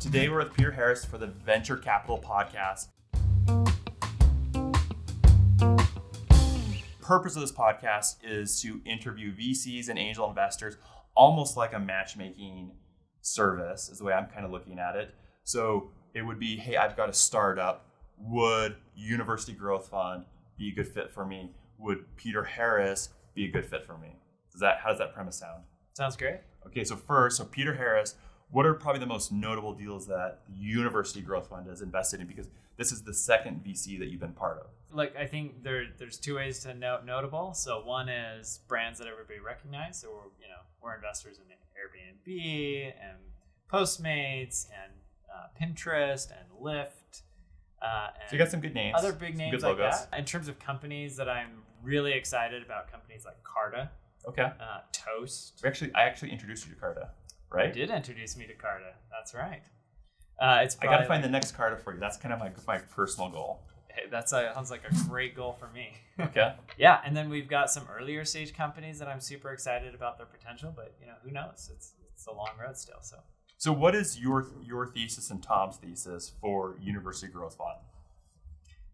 Today we're with Peter Harris for the Venture Capital Podcast. Purpose of this podcast is to interview VCs and angel investors, almost like a matchmaking service is the way I'm kind of looking at it. So it would be, hey, I've got a startup. Would University Growth Fund be a good fit for me? Would Peter Harris be a good fit for me? How does that premise sound? Sounds great. Okay, so Peter Harris, what are probably the most notable deals that the University Growth Fund has invested in? Because this is the second VC that you've been part of. Like, I think there's two ways to note notable. So one is brands that everybody recognizes. So we're investors in Airbnb and Postmates and Pinterest and Lyft. So you got some good names. Other big names like that. In terms of companies that I'm really excited about, companies like Carta. Okay. Toast. I actually introduced you to Carta, right? You did introduce me to Carta. That's right. I got to find the next Carta for you. That's kind of my personal goal. Hey, that sounds like a great goal for me. Okay. Yeah, and then we've got some earlier stage companies that I'm super excited about their potential, but who knows? It's a long road still. So what is your thesis and Tom's thesis for University Growth Fund?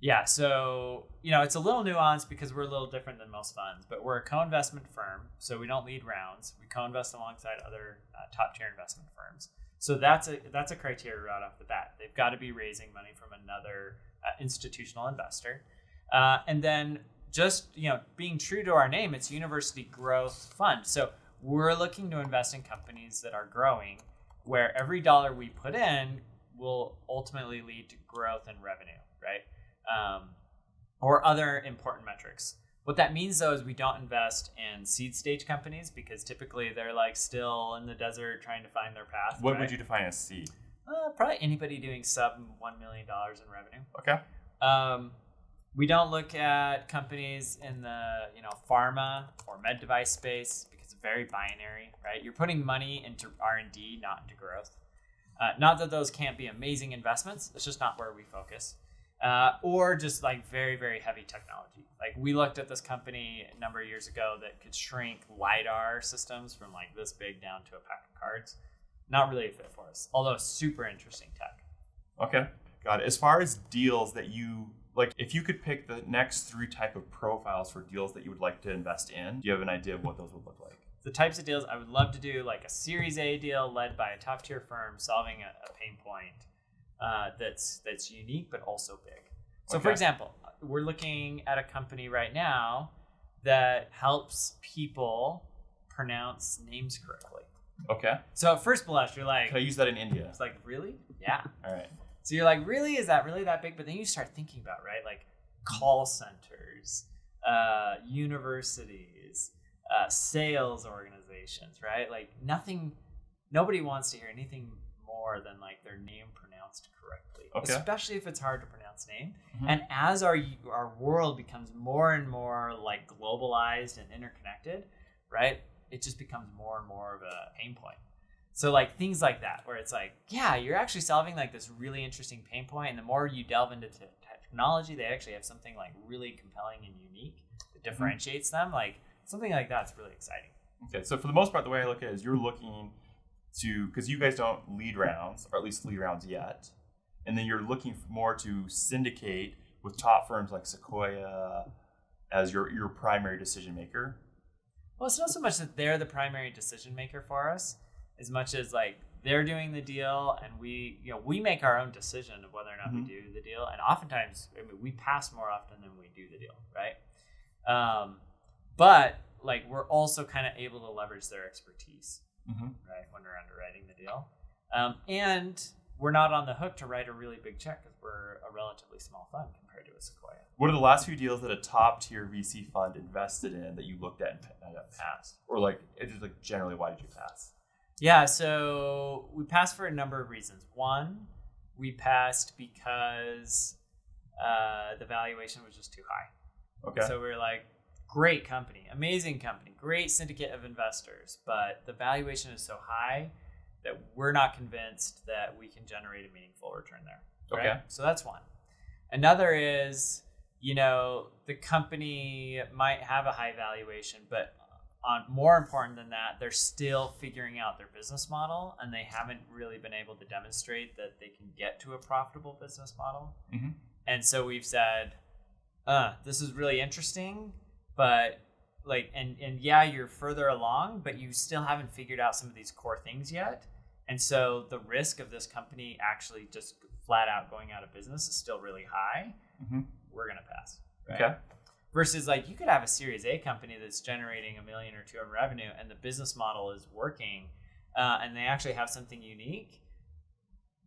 Yeah, so, it's a little nuanced because we're a little different than most funds, but we're a co-investment firm, so we don't lead rounds. We co-invest alongside other top-tier investment firms. So that's a criteria right off the bat. They've got to be raising money from another institutional investor. And then just, being true to our name, it's University Growth Fund. So we're looking to invest in companies that are growing, where every dollar we put in will ultimately lead to growth and revenue, right? Or other important metrics. What that means, though, is we don't invest in seed stage companies because typically they're still in the desert trying to find their path. What would you define as seed? Probably anybody doing sub $1 million in revenue. Okay. We don't look at companies in the pharma or med device space because it's very binary, right? You're putting money into R&D, not into growth. Not that those can't be amazing investments. It's just not where we focus. Or just very, very heavy technology. We looked at this company a number of years ago that could shrink LiDAR systems from this big down to a pack of cards. Not really a fit for us, although super interesting tech. Okay, got it. As far as deals that you, if you could pick the next 3 type of profiles for deals that you would like to invest in, do you have an idea of what those would look like? The types of deals I would love to do, a Series A deal led by a top tier firm solving a pain point. That's unique but also big. So For example, we're looking at a company right now that helps people pronounce names correctly. Okay. So at first blush, you're like, can I use that in India? It's really? Yeah. All right. So you're like, really? Is that really that big? But then you start thinking about, right? Call centers, universities, sales organizations, right? Nobody wants to hear anything more than their name pronounced correctly, okay. Especially if it's hard to pronounce name. Mm-hmm. And as our world becomes more and more globalized and interconnected, right, it just becomes more and more of a pain point. So things like that, where it's yeah, you're actually solving this really interesting pain point, and the more you delve into technology, they actually have something really compelling and unique that differentiates them. Something like that's really exciting. Okay, so for the most part, the way I look at it is you're looking to, because you guys don't lead rounds, or at least lead rounds yet, and then you're looking more to syndicate with top firms like Sequoia as your primary decision maker. Well, it's not so much that they're the primary decision maker for us, as much as they're doing the deal, and we make our own decision of whether or not we do the deal, and oftentimes we pass more often than we do the deal, right? But we're also kind of able to leverage their expertise. Right, when we're underwriting the deal. And we're not on the hook to write a really big check because we're a relatively small fund compared to a Sequoia. What are the last few deals that a top tier VC fund invested in that you looked at and passed? Or it's just generally, why did you pass? Yeah, so we passed for a number of reasons. One, we passed because the valuation was just too high. Okay. So we were great company, amazing company, great syndicate of investors, but the valuation is so high that we're not convinced that we can generate a meaningful return there. Right? Okay. So that's one. Another is, the company might have a high valuation, but more important than that, they're still figuring out their business model, and they haven't really been able to demonstrate that they can get to a profitable business model. Mm-hmm. And so we've said, this is really interesting, but like, and yeah, you're further along, but you still haven't figured out some of these core things yet. And so the risk of this company actually just flat out going out of business is still really high. Mm-hmm. We're going to pass. Right? Okay. Versus like you could have a Series A company that's generating $1 million or $2 million in revenue, and the business model is working, and they actually have something unique.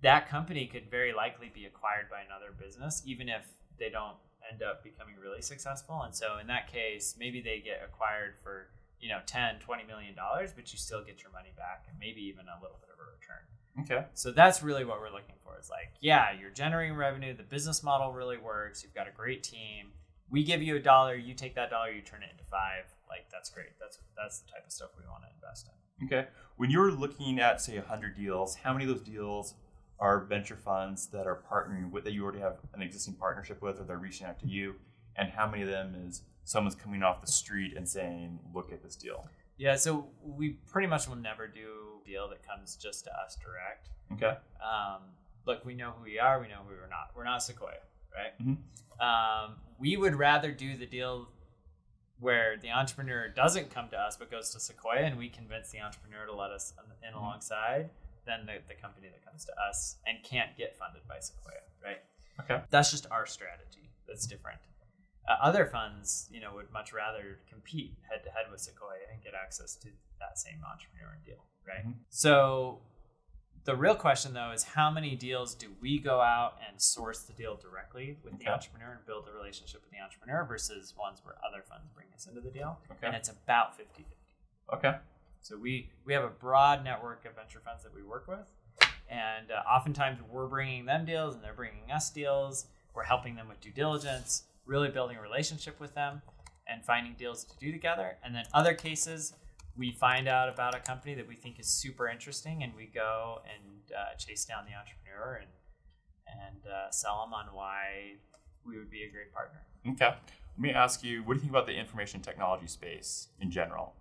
That company could very likely be acquired by another business, even if they don't end up becoming really successful. And so in that case, maybe they get acquired for, $10, $20 million, but you still get your money back and maybe even a little bit of a return. Okay. So that's really what we're looking for. It's like, yeah, you're generating revenue. The business model really works. You've got a great team. We give you $1, you take that $1, you turn it into $5. Like, that's great. That's the type of stuff we want to invest in. Okay. When you're looking at, say, 100 deals, how many of those deals are venture funds that are partnering with, that you already have an existing partnership with, or they're reaching out to you? And how many of them is someone's coming off the street and saying, look at this deal? Yeah, so we pretty much will never do a deal that comes just to us direct. Okay. Look, we know who we are. We know who we're not. We're not Sequoia, right? Mm-hmm. We would rather do the deal where the entrepreneur doesn't come to us but goes to Sequoia, and we convince the entrepreneur to let us in alongside than the company that comes to us and can't get funded by Sequoia, right? Okay. That's just our strategy. That's different. Other funds, would much rather compete head to head with Sequoia and get access to that same entrepreneur and deal, right? Mm-hmm. So the real question, though, is how many deals do we go out and source the deal directly with the entrepreneur and build a relationship with the entrepreneur versus ones where other funds bring us into the deal? Okay. And it's about 50-50. Okay. So we have a broad network of venture funds that we work with. And oftentimes we're bringing them deals and they're bringing us deals. We're helping them with due diligence, really building a relationship with them and finding deals to do together. And then other cases, we find out about a company that we think is super interesting, and we go and chase down the entrepreneur and sell them on why we would be a great partner. Okay. Let me ask you, what do you think about the information technology space in general?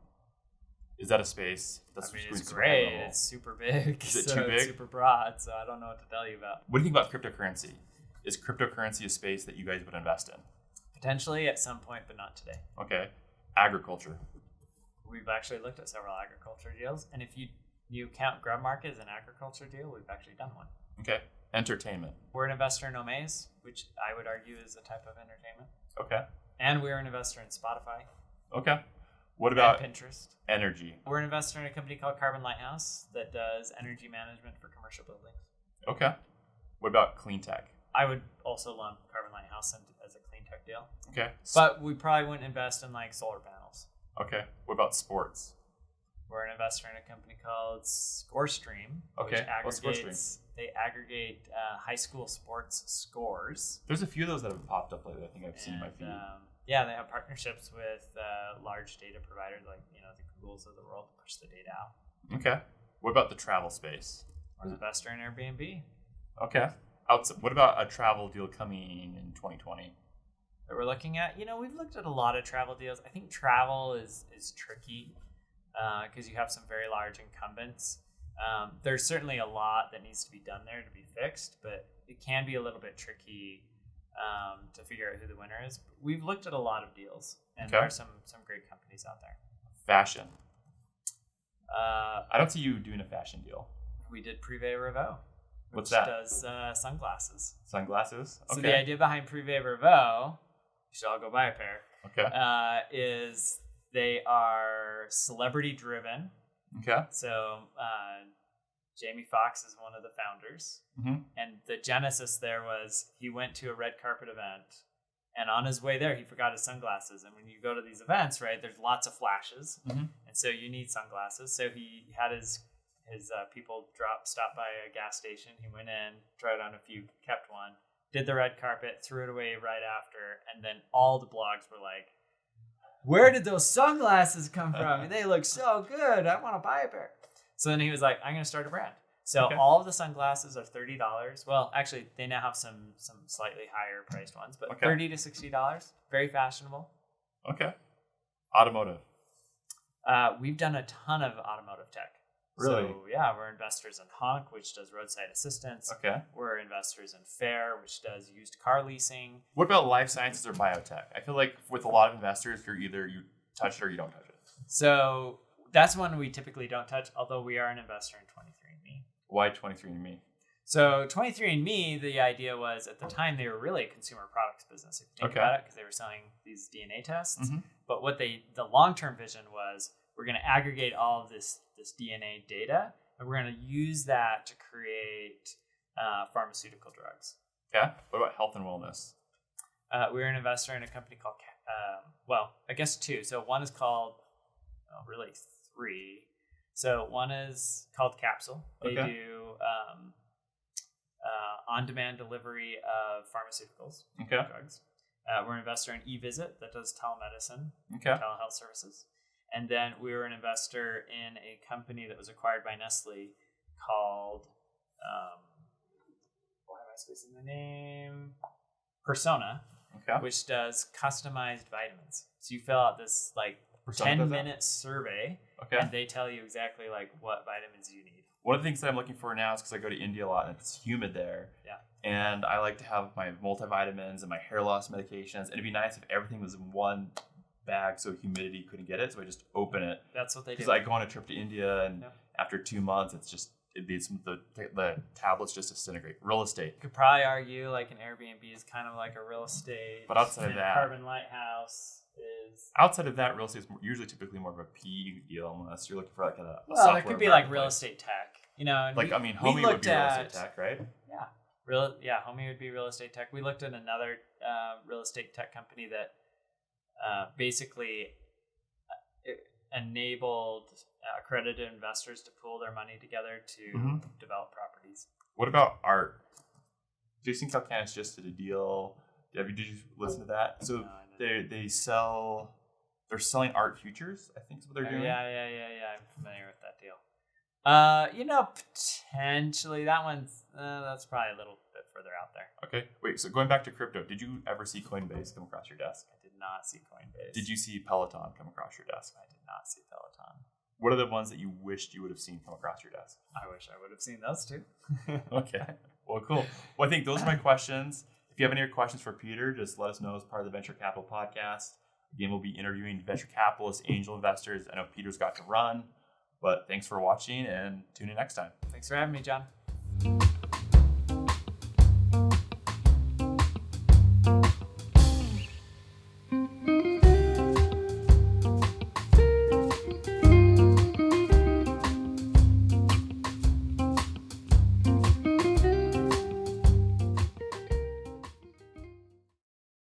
Is that a space that's it's great. It's super big. Is it so too big? It's super broad, so I don't know what to tell you about. What do you think about cryptocurrency? Is cryptocurrency a space that you guys would invest in? Potentially at some point, but not today. Okay. Agriculture. We've actually looked at several agriculture deals, and if you count Grub Market as an agriculture deal, we've actually done one. Okay. Entertainment. We're an investor in Omaze, which I would argue is a type of entertainment. Okay. And we're an investor in Spotify. Okay. What about Pinterest? Energy. We're an investor in a company called Carbon Lighthouse that does energy management for commercial buildings. Okay. What about cleantech? I would also lump Carbon Lighthouse as a clean tech deal. Okay. But we probably wouldn't invest in like solar panels. Okay. What about sports? We're an investor in a company called ScoreStream. Okay. Which they aggregate high school sports scores. There's a few of those that have popped up lately. I think I've seen in my feed. Yeah, they have partnerships with large data providers like the Googles of the world to push the data out. Okay. What about the travel space? We're an investor in Airbnb. Okay. What about a travel deal coming in 2020? That we're looking at? We've looked at a lot of travel deals. I think travel is tricky because you have some very large incumbents. There's certainly a lot that needs to be done there to be fixed, but it can be a little bit tricky to figure out who the winner is. We've looked at a lot of deals, and there are some great companies out there. Fashion. I don't see you doing a fashion deal. We did Privé Revaux. What's that? Does sunglasses. Sunglasses? Okay. So the idea behind Privé Revaux, you should all go buy a pair, okay. is they are celebrity driven. Okay. So Jamie Foxx is one of the founders. Mm-hmm. And the genesis there was he went to a red carpet event, and on his way there, he forgot his sunglasses. And when you go to these events, right, there's lots of flashes. Mm-hmm. And so you need sunglasses. So he had his people stop by a gas station. He went in, tried on a few, kept one, did the red carpet, threw it away right after. And then all the blogs were like, where did those sunglasses come from? They look so good. I want to buy a pair. So then he was like, I'm going to start a brand. So all of the sunglasses are $30. Well, actually, they now have some slightly higher priced ones, but $30 to $60. Very fashionable. Okay. Automotive. We've done a ton of automotive tech. Really? So, yeah, we're investors in Honk, which does roadside assistance. Okay. We're investors in Fair, which does used car leasing. What about life sciences or biotech? I feel like with a lot of investors, you're either you touch it or you don't touch it. So that's one we typically don't touch, although we are an investor in 23andMe. Why 23andMe? So 23andMe, the idea was at the time they were really a consumer products business, if you think about it, because they were selling these DNA tests. Mm-hmm. But what the long-term vision was, we're going to aggregate all of this DNA data, and we're going to use that to create pharmaceutical drugs. Okay. What about health and wellness? We're an investor in a company called, I guess two. So one is called, really three. So one is called Capsule. They do on-demand delivery of pharmaceuticals, drugs. We're an investor in eVisit that does telemedicine, telehealth services. And then we were an investor in a company that was acquired by Nestle called, why am I spacing the name? Persona, which does customized vitamins. So you fill out this 10-minute survey, and they tell you exactly what vitamins you need. One of the things that I'm looking for now is because I go to India a lot and it's humid there. Yeah. And I like to have my multivitamins and my hair loss medications. And it'd be nice if everything was in one bag so humidity couldn't get it. So I just open it. That's what they do. Because I go on a trip to India and after 2 months, the tablets just disintegrate. Real estate. You could probably argue an Airbnb is kind of like a real estate. But outside of that, Carbon Lighthouse is. Outside of that, real estate is usually typically more of a PE deal unless you're looking for a well, software. There could be real estate tech. Homey would be real estate tech, right? Yeah. Homey would be real estate tech. We looked at another real estate tech company that basically enabled accredited investors to pool their money together to develop properties. What about art? Jason Calcanis just did a deal. Did you listen to that? So they're selling art futures, I think is what they're doing. Yeah. I'm familiar with that deal. Potentially that one's that's probably a little bit further out there. Okay. Wait, so going back to crypto, did you ever see Coinbase come across your desk? I did not see Coinbase. Did you see Peloton come across your desk? I did not see Peloton. What are the ones that you wished you would have seen come across your desk? I wish I would have seen those too. Okay. Well, cool. Well, I think those are my questions. If you have any questions for Peter, just let us know as part of the Venture Capital podcast. Again, we'll be interviewing venture capitalists, angel investors. I know Peter's got to run, but thanks for watching and tune in next time. Thanks for having me, John.